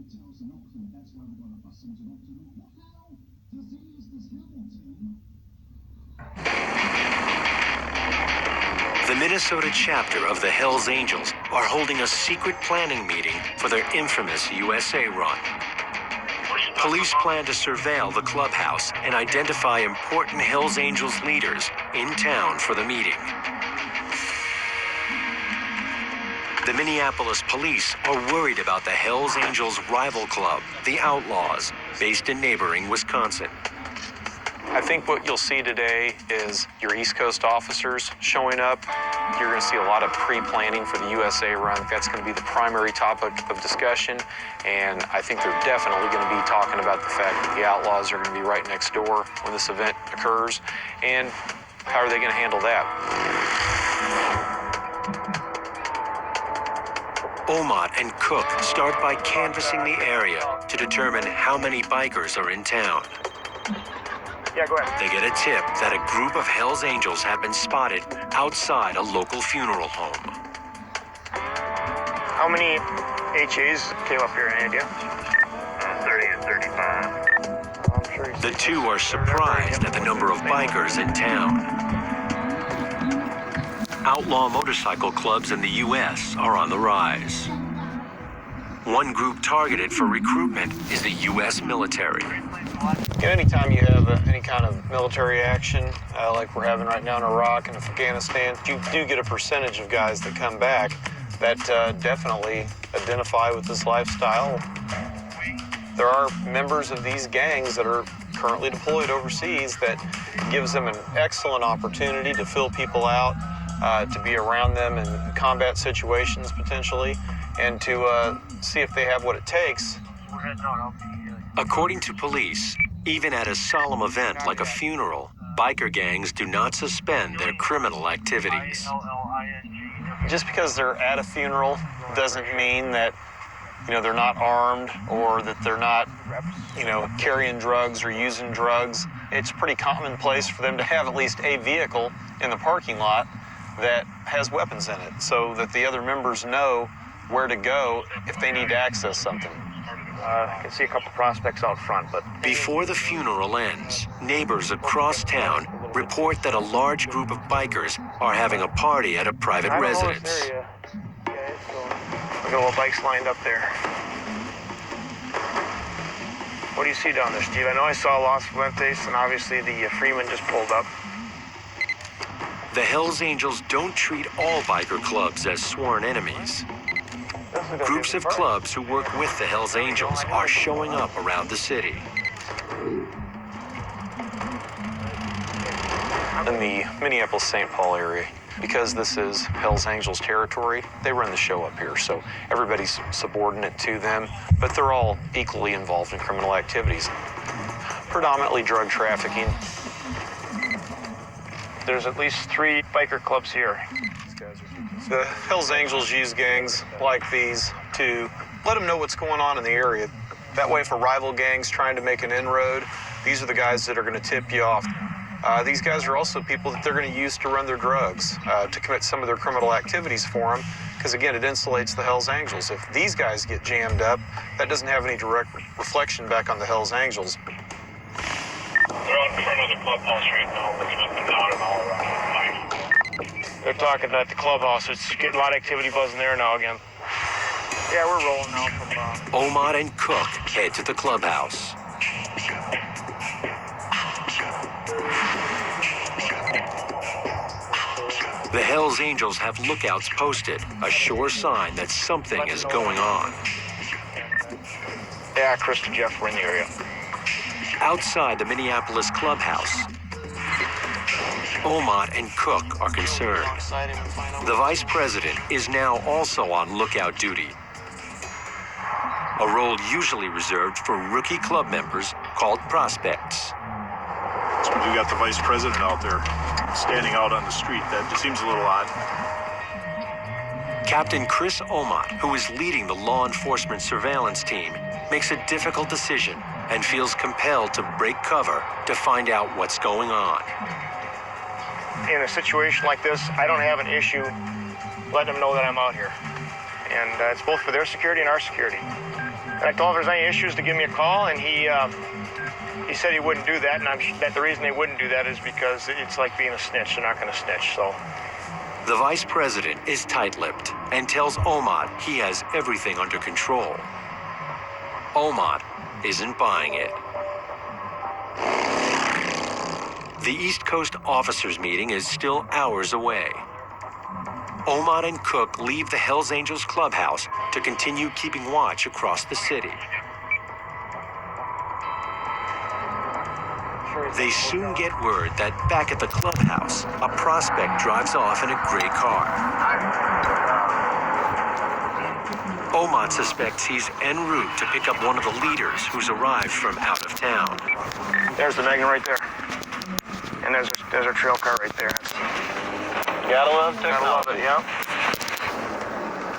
The Minnesota chapter of the Hells Angels are holding a secret planning meeting for their infamous USA run. Police plan to surveil the clubhouse and identify important Hells Angels leaders in town for the meeting. The Minneapolis police are worried about the Hells Angels rival club, the Outlaws, based in neighboring Wisconsin. I think what you'll see today is your East Coast officers showing up. You're going to see a lot of pre-planning for the USA run. That's going to be the primary topic of discussion, and I think they're definitely going to be talking about the fact that the Outlaws are going to be right next door when this event occurs, and how are they going to handle that? Omot and Cook start by canvassing the area to determine how many bikers are in town. Yeah, go ahead. They get a tip that a group of Hells Angels have been spotted outside a local funeral home. How many HAs came up here, any idea? 30 and 35. The two are surprised at the number of bikers in town. Outlaw motorcycle clubs in the U.S. are on the rise. One group targeted for recruitment is the U.S. military. Anytime you have any kind of military action, like we're having right now in Iraq and Afghanistan, you do get a percentage of guys that come back that definitely identify with this lifestyle. There are members of these gangs that are currently deployed overseas that gives them an excellent opportunity to fill people out, to be around them in combat situations potentially, and to see if they have what it takes. According to police, even at a solemn event like a funeral, biker gangs do not suspend their criminal activities. Just because they're at a funeral doesn't mean that, they're not armed or that they're not, carrying drugs or using drugs. It's pretty commonplace for them to have at least a vehicle in the parking lot that has weapons in it so that the other members know where to go if they need to access something. I can see a couple prospects out front, but... Before the funeral ends, neighbors across town report that a large group of bikers are having a party at a private residence. Look at all the bikes lined up there. What do you see down there, Steve? I know I saw Los Fuentes, and obviously the Freeman just pulled up. The Hells Angels don't treat all biker clubs as sworn enemies. Groups of clubs who work with the Hells Angels are showing up around the city. In the Minneapolis-St. Paul area, because this is Hells Angels territory, they run the show up here, so everybody's subordinate to them, but they're all equally involved in criminal activities, predominantly drug trafficking. There's at least 3 biker clubs here. The Hells Angels use gangs like these to let them know what's going on in the area. That way, if a rival gang's trying to make an inroad, these are the guys that are going to tip you off. These guys are also people that they're going to use to run their drugs, to commit some of their criminal activities for them, because again, it insulates the Hells Angels. If these guys get jammed up, that doesn't have any direct reflection back on the Hells Angels. They're out in front of the clubhouse right now, looking up and down and all around. They're talking at the clubhouse. It's getting a lot of activity buzzing there now again. Yeah, we're rolling now from... Omot and Cook head to the clubhouse. The Hells Angels have lookouts posted, a sure sign that something is going on. Yeah, Chris and Jeff were in the area. Outside the Minneapolis clubhouse, Omot and Cook are concerned. The vice president is now also on lookout duty, a role usually reserved for rookie club members called prospects. So we do got the vice president out there standing out on the street. That just seems a little odd. Captain Chris Omot, who is leading the law enforcement surveillance team, makes a difficult decision and feels compelled to break cover to find out what's going on. In a situation like this, I don't have an issue letting them know that I'm out here. And it's both for their security and our security. And I told him if there's any issues to give me a call, and he said he wouldn't do that, and that the reason they wouldn't do that is because it's like being a snitch. They're not going to snitch, so. The vice president is tight-lipped and tells Omot he has everything under control. Omot isn't buying it. The East Coast officers' meeting is still hours away. Omot and Cook leave the Hells Angels clubhouse to continue keeping watch across the city. They soon get word that back at the clubhouse, a prospect drives off in a gray car. Omot suspects he's en route to pick up one of the leaders who's arrived from out of town. There's the Megan right there. And there's our trail car right there. Gotta love technology. Gotta love it, yeah.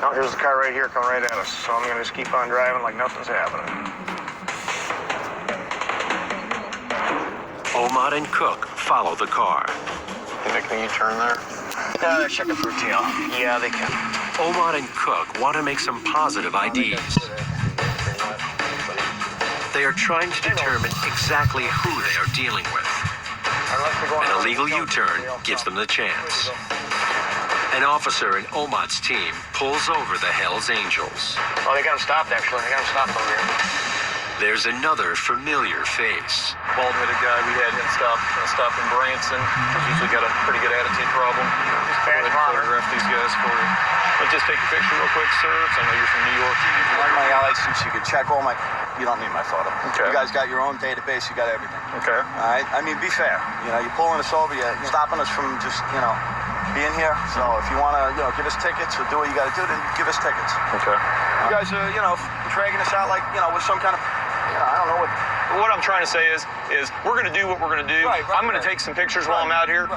Oh, here's the car right here coming right at us. So I'm gonna just keep on driving like nothing's happening. Omot and Cook follow the car. Can they make a U-turn there? They're checking for tail. Yeah, they can. Omot and Cook want to make some positive IDs. They are trying to determine exactly who they are dealing with. An illegal U-turn gives them the chance. An officer in Omot's team pulls over the Hells Angels. Oh, they got him stopped, actually. They got him stopped over here. There's another familiar face. Bald-headed guy, we had him stop in Branson. He's usually got a pretty good attitude problem. He's bad I'll father. photograph these guys for you. Let's just take a picture real quick, sir. So I know you're from New York. On my license, you can check all my. You don't need my photo. Okay. You guys got your own database. You got everything. Okay. All right. I mean, be fair. You know, you're pulling us over. You're stopping us from just being here. So if you want to give us tickets or do what you got to do, then give us tickets. Okay. You guys are dragging us out like with some kind of I don't know what. What I'm trying to say is we're going to do what we're going to do. Right, I'm going to take some pictures while I'm out here. Take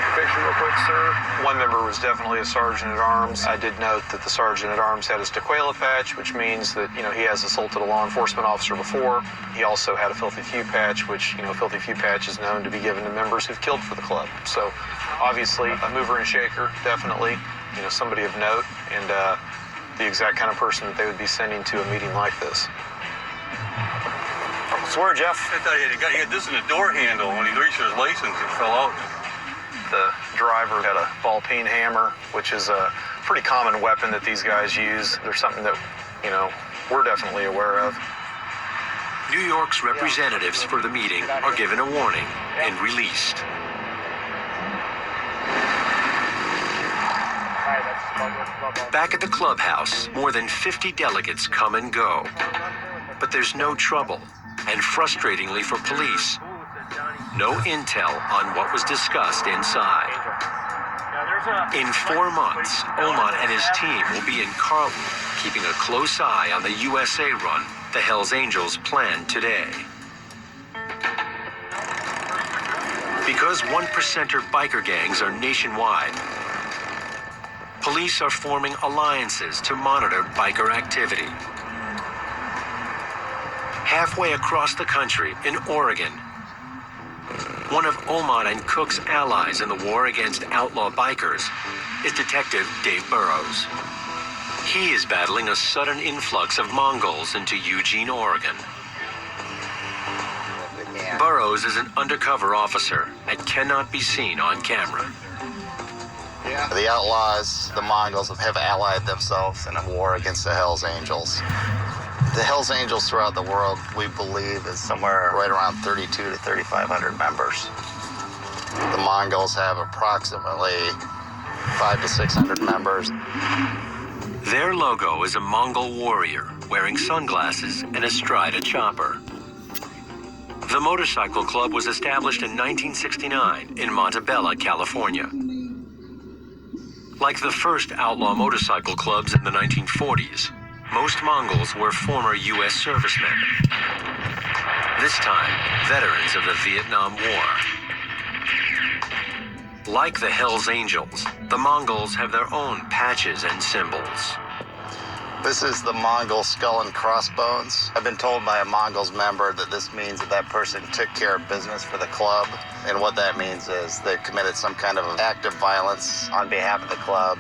a picture real quick, sir. One member was definitely a sergeant-at-arms. I did note that the sergeant-at-arms had his Tequila patch, which means that, he has assaulted a law enforcement officer before. He also had a Filthy Few patch, which, Filthy Few patch is known to be given to members who've killed for the club. So, obviously, a mover and shaker, definitely, somebody of note, and the exact kind of person that they would be sending to a meeting like this. Swear, Jeff. I thought he had this in the door handle when he reached his license and fell out. The driver had a ball-peen hammer, which is a pretty common weapon that these guys use. There's something that, we're definitely aware of. New York's representatives for the meeting are given a warning and released. Back at the clubhouse, more than 50 delegates come and go. But there's no trouble, and frustratingly for police, no intel on what was discussed inside. In 4 months, Omot and his team will be in Carlton, keeping a close eye on the USA run the Hells Angels planned today. Because 1%er biker gangs are nationwide, police are forming alliances to monitor biker activity. Halfway across the country, in Oregon, one of Omot and Cook's allies in the war against outlaw bikers is Detective Dave Burrows. He is battling a sudden influx of Mongols into Eugene, Oregon. Burrows is an undercover officer and cannot be seen on camera. The outlaws, the Mongols, have allied themselves in a war against the Hells Angels. The Hells Angels throughout the world, we believe, is somewhere right around 32 to 3,500 members. The Mongols have approximately 500 to 600 members. Their logo is a Mongol warrior wearing sunglasses and astride a chopper. The motorcycle club was established in 1969 in Montebello, California. Like the first outlaw motorcycle clubs in the 1940s, most Mongols were former U.S. servicemen. This time, veterans of the Vietnam War. Like the Hells Angels, the Mongols have their own patches and symbols. This is the Mongol skull and crossbones. I've been told by a Mongols member that this means that person took care of business for the club. And what that means is they committed some kind of act of violence on behalf of the club,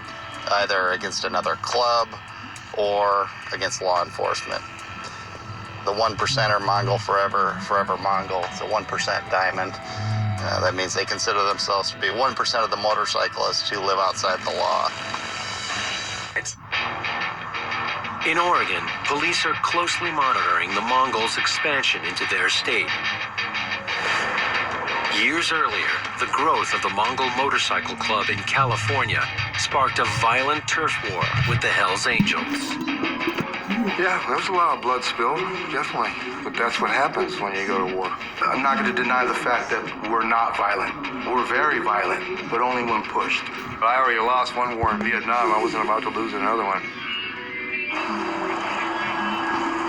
either against another club or against law enforcement. The 1%er Mongol forever, forever Mongol. It's a 1% diamond. That means they consider themselves to be 1% of the motorcyclists who live outside the law. In Oregon, police are closely monitoring the Mongols' expansion into their state. Years earlier, the growth of the Mongol Motorcycle Club in California sparked a violent turf war with the Hells Angels. Yeah, there was a lot of blood spilled, definitely. But that's what happens when you go to war. I'm not going to deny the fact that we're not violent. We're very violent, but only when pushed. I already lost one war in Vietnam. I wasn't about to lose another one.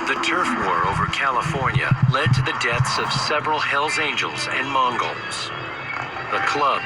The turf war over California led to the deaths of several Hells Angels and Mongols. The club